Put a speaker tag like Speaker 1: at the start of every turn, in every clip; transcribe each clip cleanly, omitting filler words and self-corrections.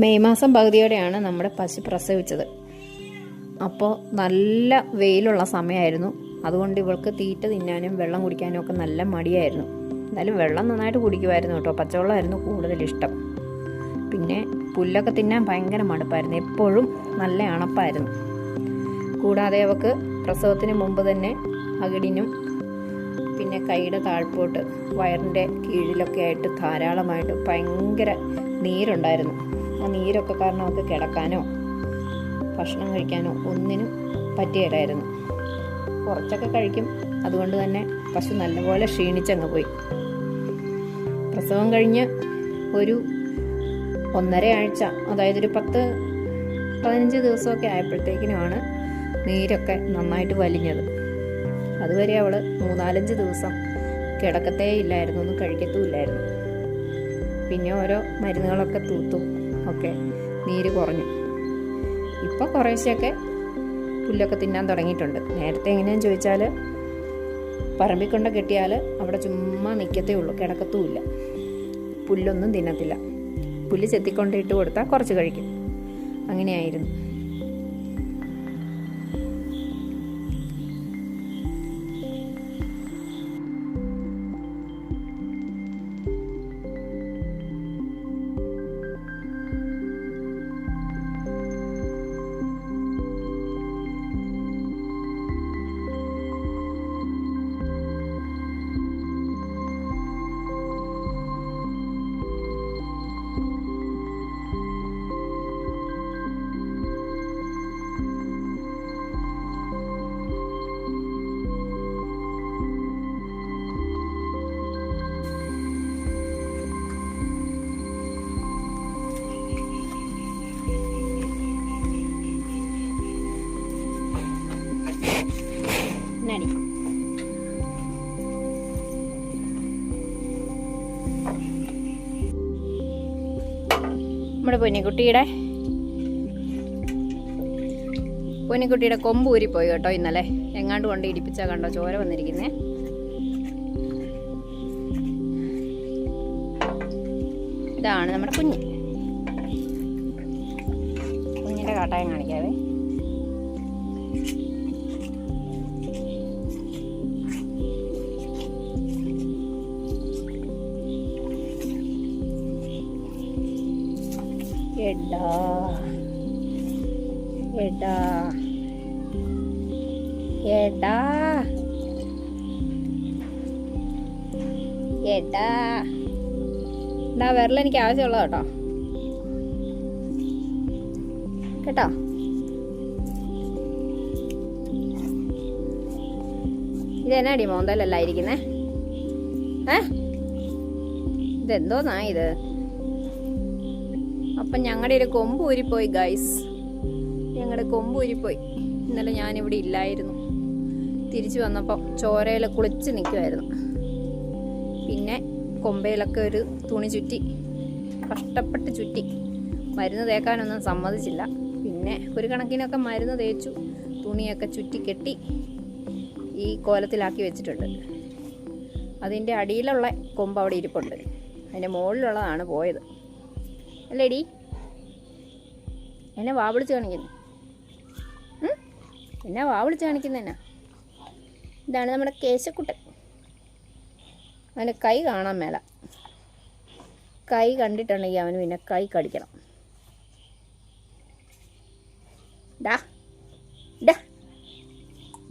Speaker 1: May മാസം പകുതിയോടെയാണ് നമ്മുടെ പശു പ്രസവിച്ചത്. അപ്പോൾ നല്ല വെയിലുള്ള സമയമായിരുന്നു. അതുകൊണ്ട് ഇവൾക്ക് തീറ്റ തിന്നാനും വെള്ളം കുടിക്കാനും ഒക്കെ നല്ല മടിയായിരുന്നു. എന്നാലും വെള്ളം നന്നായിട്ട് കുടിക്കുമായിരുന്നു കേട്ടോ. പച്ചവെള്ളമായിരുന്നു കൂടുതൽ ഇഷ്ടം. പിന്നെ പുല്ലൊക്കെ തിന്നാൻ ഭയങ്കര മടുപ്പായിരുന്നു. എപ്പോഴും നല്ല അണപ്പായിരുന്നു. കൂടാതെ അവൾക്ക് പ്രസവത്തിന് മുമ്പ് തന്നെ അകിടിനും പിന്നെ കൈയുടെ താഴ്പോട്ട് വയറിൻ്റെ കീഴിലൊക്കെ ആയിട്ട് ധാരാളമായിട്ട് ഭയങ്കര നീരുണ്ടായിരുന്നു. ആ നീരൊക്കെ കാരണം അവൾക്ക് കിടക്കാനോ ഭക്ഷണം കഴിക്കാനോ ഒന്നിനും പറ്റിയില്ലായിരുന്നു. കുറച്ചൊക്കെ കഴിക്കും. അതുകൊണ്ട് തന്നെ പശു നല്ലപോലെ ക്ഷീണിച്ചങ്ങ് പോയി. പ്രസവം കഴിഞ്ഞ് ഒരു 1.5 ആഴ്ച, അതായത് ഒരു 10-15 ദിവസമൊക്കെ ആയപ്പോഴത്തേക്കിനുമാണ് നീരൊക്കെ നന്നായിട്ട് വലിഞ്ഞത്. അതുവരെ അവൾ 3-4 ദിവസം കിടക്കത്തേ ഇല്ലായിരുന്നു, ഒന്നും കഴിക്കത്തുമില്ലായിരുന്നു. പിന്നെ ഓരോ മരുന്നുകളൊക്കെ തൂത്തും ഒക്കെ നീര് കുറഞ്ഞു. ഇപ്പോൾ കുറേശ്ശെയൊക്കെ പുല്ലൊക്കെ തിന്നാൻ തുടങ്ങിയിട്ടുണ്ട്. നേരത്തെ എങ്ങനെയാണെന്ന് ചോദിച്ചാൽ പറമ്പിൽ കൊണ്ട് കെട്ടിയാൽ അവിടെ ചുമ്മാ നിൽക്കത്തേ ഉള്ളൂ, കിടക്കത്തുമില്ല. പുല്ലൊന്നും തിന്നത്തില്ല. പുല്ല് ചെത്തിക്കൊണ്ട് ഇട്ട് കൊടുത്താൽ കുറച്ച് കഴിക്കും. അങ്ങനെയായിരുന്നു. നമ്മുടെ പൊന്നിക്കുട്ടിയുടെ കൊമ്പ് ഊരിപ്പോയി കേട്ടോ. ഇന്നലെ എങ്ങാണ്ട് കൊണ്ട് ഇടിപ്പിച്ചാൽ കണ്ടോ ചോര വന്നിരിക്കുന്നേ. ഇതാണ് നമ്മുടെ കുഞ്ഞിൻ്റെ കാട്ടായം കാണിക്കാവേ. എടാ എടാ എടാ എടാ എന്താ വിരൽ എനിക്ക് ആവശ്യമുള്ള കേട്ടോ കേട്ടോ. ഇതെന്നാടി മോന്തലല്ല ഇരിക്കുന്നേ? ഇതെന്തോന്നാ ഇത്? അപ്പം ഞങ്ങളുടെ ഒരു കൊമ്പ് ഊരിപ്പോയി ഗൈസ്. ഞങ്ങളുടെ കൊമ്പ് ഊരിപ്പോയി. ഇന്നലെ ഞാനിവിടെ ഇല്ലായിരുന്നു. തിരിച്ചു വന്നപ്പോൾ ചോരയിൽ കുളിച്ച് നിൽക്കുമായിരുന്നു. പിന്നെ കൊമ്പയിലൊക്കെ ഒരു തുണി ചുറ്റി, കഷ്ടപ്പെട്ട് ചുറ്റി. മരുന്ന് തേക്കാനൊന്നും സമ്മതിച്ചില്ല. പിന്നെ ഒരു കണക്കിനൊക്കെ മരുന്ന് തേച്ചു, തുണിയൊക്കെ ചുറ്റി കെട്ടി ഈ കോലത്തിലാക്കി വെച്ചിട്ടുണ്ട്. അതിൻ്റെ അടിയിലുള്ള കൊമ്പ് അവിടെ ഇരിപ്പുണ്ട്. അതിൻ്റെ മുകളിലുള്ളതാണ് പോയത്. അല്ലേടി? എന്നെ വാ വിളിച്ച് കാണിക്കുന്നു. എന്നാ വാ വിളിച്ച് കാണിക്കുന്നതെന്നാ? ഇതാണ് നമ്മുടെ കേശക്കുട്ടൻ. അവൻ്റെ കൈ കാണാൻ മേല. കൈ കണ്ടിട്ടുണ്ടെങ്കിൽ അവന് പിന്നെ കൈ കടിക്കണം. ഡാ ഡാ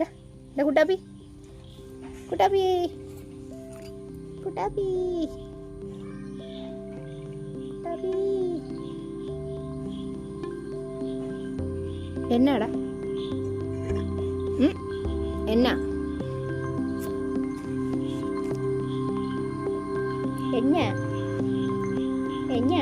Speaker 1: ഡാ ഡാ കുട്ടാപ്പി കുട്ടാപ്പി കുട്ടാപ്പി കുട്ടാപ്പി. എന്നാടാ? എന്നാ എന്നാ എന്നാ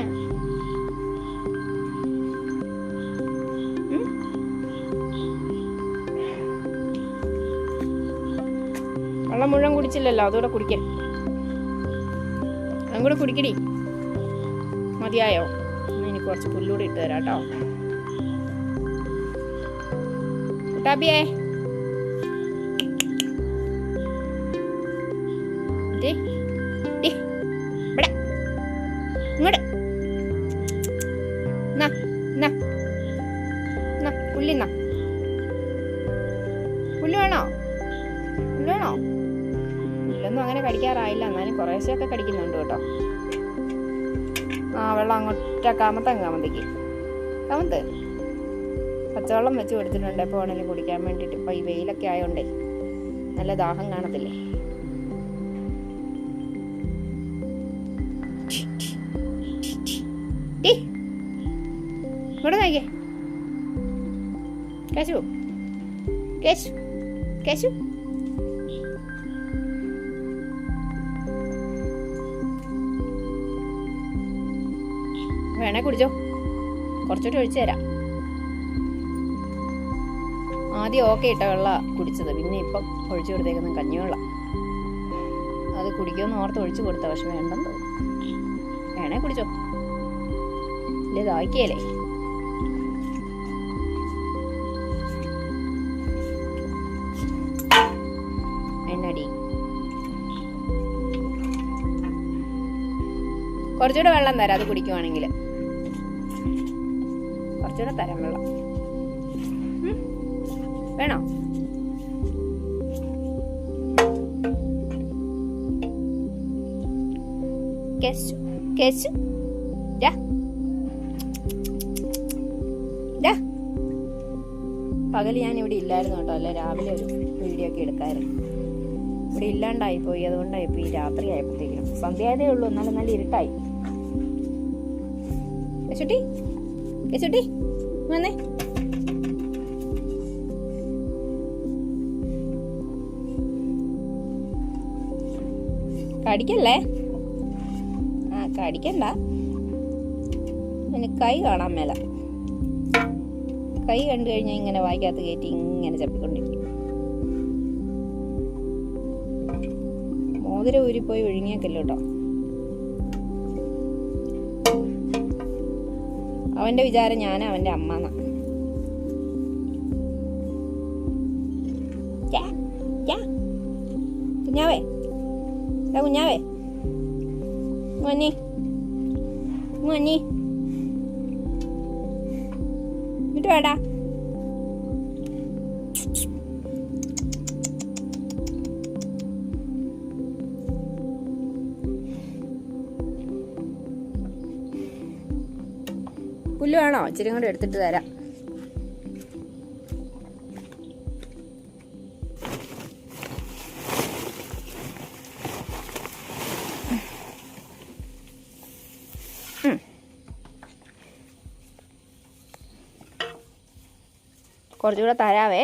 Speaker 1: വെള്ളം മുഴുവൻ കുടിച്ചില്ലല്ലോ, അതുകൂടെ കുടിക്കാൻ. അതും കൂടെ കുടിക്കടി. മതിയായോ? എനിക്ക് കുറച്ച് പുല്ലൂടെ ഇട്ട് തരാം കേട്ടോ. കുട്ടാപ്പിയേ, ഇങ്ങോട്ട് വേണോ? പുല്ലൊന്നും അങ്ങനെ കടിക്കാറായില്ല, എന്നാലും കുറേശ്ശെയൊക്കെ കടിക്കുന്നുണ്ട് കേട്ടോ. ആ വെള്ളം അങ്ങോട്ട് കമത്തേക്ക് കമത്ത്. പച്ചവെള്ളം വെച്ച് കൊടുത്തിട്ടുണ്ട് എപ്പോൾ വേണേലും കുടിക്കാൻ വേണ്ടിയിട്ട്. ഇപ്പോൾ ഈ വെയിലൊക്കെ ആയതുകൊണ്ടേ നല്ല ദാഹം കാണത്തില്ലേ. ഇവിടെ നോക്കിയേ കേശു, കേശു, കേശു. വേണേ കുടിച്ചോ, കുറച്ചോട്ട് ഒഴിച്ചു തരാം. ആദ്യം ഓക്കെ ഇട്ട വെള്ളം കുടിച്ചത്, പിന്നെ ഇപ്പം ഒഴിച്ചു കൊടുത്തേക്കുന്ന കഞ്ഞിവെള്ളം. അത് കുടിക്കുമെന്ന് ഓർത്ത് ഒഴിച്ചു കൊടുത്ത, പക്ഷെ വേണ്ടെന്ന് തോന്നുന്നു. വേണേ കുടിച്ചോ, ഇല്ലേ ദാഹിക്കല്ലേ. എന്നടി കുറച്ചുകൂടെ വെള്ളം തരാം, അത് കുടിക്കുവാണെങ്കിൽ. കുറച്ചുകൂടെ തരാം വെള്ളം. വേണോ? കേശു, കേശു, പകല് ഞാൻ ഇവിടെ ഇല്ലായിരുന്നു കേട്ടോ, അല്ല രാവിലെ ഒരു വീഡിയോ ഒക്കെ എടുക്കായിരുന്നു. ഇവിടെ ഇല്ലാണ്ടായിപ്പോയി, അതുകൊണ്ടായിപ്പോയി. ഈ രാത്രി ആയപ്പോഴത്തേക്കും സന്ധ്യായതേ ഉള്ളൂ, എന്നാലും നല്ല ഇരുട്ടായി. കേശുട്ടി, കേശുട്ടി വന്നേ. കടിക്കല്ലേ, ആ കടിക്കണ്ട. എനിക്ക് കൈ കാണാൻ മേല. കൈ കണ്ടു കഴിഞ്ഞാൽ ഇങ്ങനെ വായിക്കകത്ത് കയറ്റി ഇങ്ങനെ ചപ്പിക്കൊണ്ടിരിക്കും. മോതിരം ഊരിപ്പോയി ഒഴുങ്ങിയേക്കല്ലോ കേട്ടോ. അവന്റെ വിചാരം ഞാൻ അവന്റെ അമ്മ. കുഞ്ഞാവേ, കുഞ്ഞാവേ, മോനി മോനി ഇട്ട് വേടാ. പുല്ല് വേണോ? ഇച്ചിരി കൂടെ എടുത്തിട്ട് തരാം. കുറച്ചുകൂടെ തരാവേ.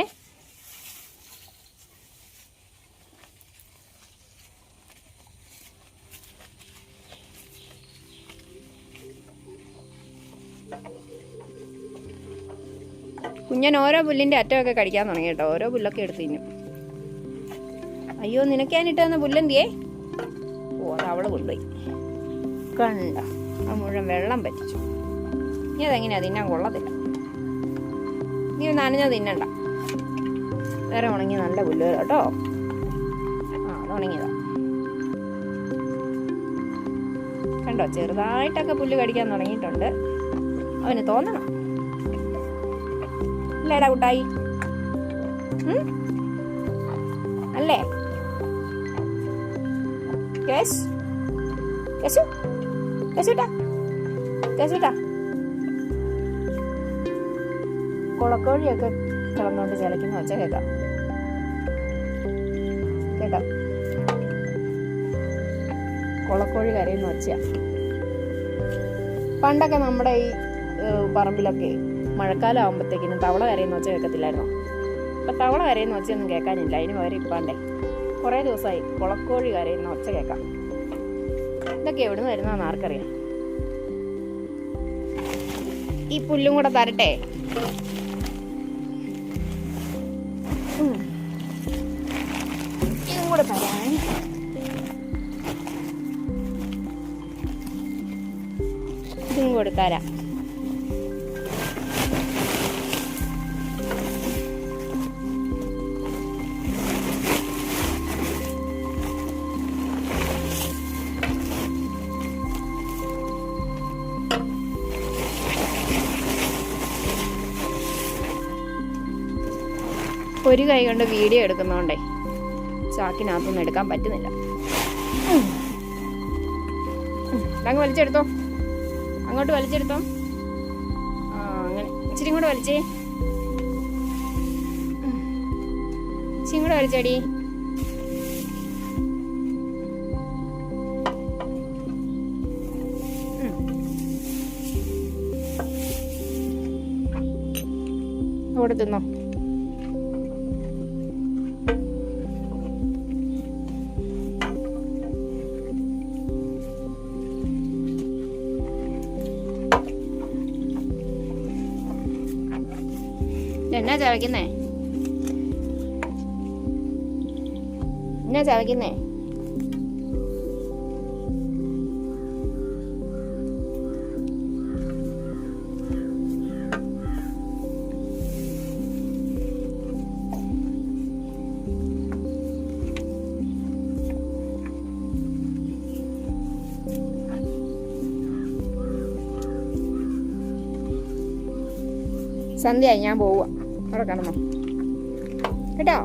Speaker 1: കുഞ്ഞൻ ഓരോ പുല്ലിൻ്റെ അറ്റമൊക്കെ കടിക്കാൻ തുടങ്ങി കേട്ടോ. ഓരോ പുല്ലൊക്കെ എടുത്ത് തിന്നും. അയ്യോ, നിനക്കാനിട്ട് തന്ന പുല്ലെന്തിയേ? ഓ, അത് അവള് കൊണ്ടുപോയി. കണ്ട, ആ മുഴുവൻ വെള്ളം പറ്റിച്ചു. നീ അതെങ്ങനെയാ തിന്നാൻ കൊള്ളത്തില്ല. നീ നനഞ്ഞ തിന്നണ്ട. വേറെ ഉണങ്ങി നല്ല പുല്ല് കേട്ടോ. ആ, അത് ഉണങ്ങിയതാ. കണ്ടോ, ചെറുതായിട്ടൊക്കെ പുല്ല് കടിക്കാൻ തുടങ്ങിയിട്ടുണ്ട്. അവന് തോന്നണം. അല്ലേടാ കുട്ടായി? അല്ലേ? കേശ്, കേശു, കേശുട്ടാ, കേശുട്ടാ. കുളക്കോഴിയൊക്കെ കിടന്നുകൊണ്ട് ചിലയ്ക്കുന്ന ഒച്ച കേട്ടോ. കുളക്കോഴി കരയുന്ന ഒച്ചയാ. പണ്ടൊക്കെ നമ്മുടെ ഈ പറമ്പിലൊക്കെ മഴക്കാലം ആകുമ്പോഴത്തേക്കിനും തവള കരയുന്ന ഒച്ച കേൾക്കത്തില്ലായിരുന്നോ? ഇപ്പം തവള കരയുന്ന ഒച്ചയൊന്നും കേൾക്കാനില്ല. അതിന് പകരം ഇപ്പാണ്ടേ കുറേ ദിവസമായി കുളക്കോഴി കരയുന്ന ഒച്ച കേൾക്കാം. ഇതൊക്കെ എവിടുന്ന് വരുന്നതെന്ന് ആർക്കറിയാം. ഈ പുല്ലും കൂടെ തരട്ടെ. ഇതും കൂടെ തരാൻ. ഇതും കൂടെ തരാം. ഒരു കൈ കൊണ്ട് വീഡിയോ എടുക്കുന്നോണ്ടേ ചാക്കിനകത്തൊന്നും എടുക്കാൻ പറ്റുന്നില്ല. അങ്ങ് വലിച്ചെടുത്തോ, അങ്ങോട്ട് വലിച്ചെടുത്തോ. ആ അങ്ങനെ ഇച്ചിരി കൂടെ വലിച്ചേ, ഇച്ചിരി കൂടെ വലിച്ചേടി. അവിടെ തിന്നോ. എന്നാ ചവയ്ക്കുന്നേ, എന്നാ ചവയ്ക്കുന്നേ? സന്ധ്യയായി, ഞാൻ പോവുക. അവിടെ കാണുന്നോ കേട്ടോ.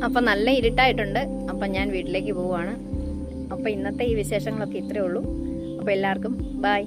Speaker 1: അപ്പം നല്ല ഇരുട്ടായിട്ടുണ്ട്. അപ്പം ഞാൻ വീട്ടിലേക്ക് പോവുകയാണ്. അപ്പം ഇന്നത്തെ ഈ വിശേഷങ്ങളൊക്കെ ഇത്രയേ ഉള്ളൂ. അപ്പോൾ എല്ലാവർക്കും ബൈ.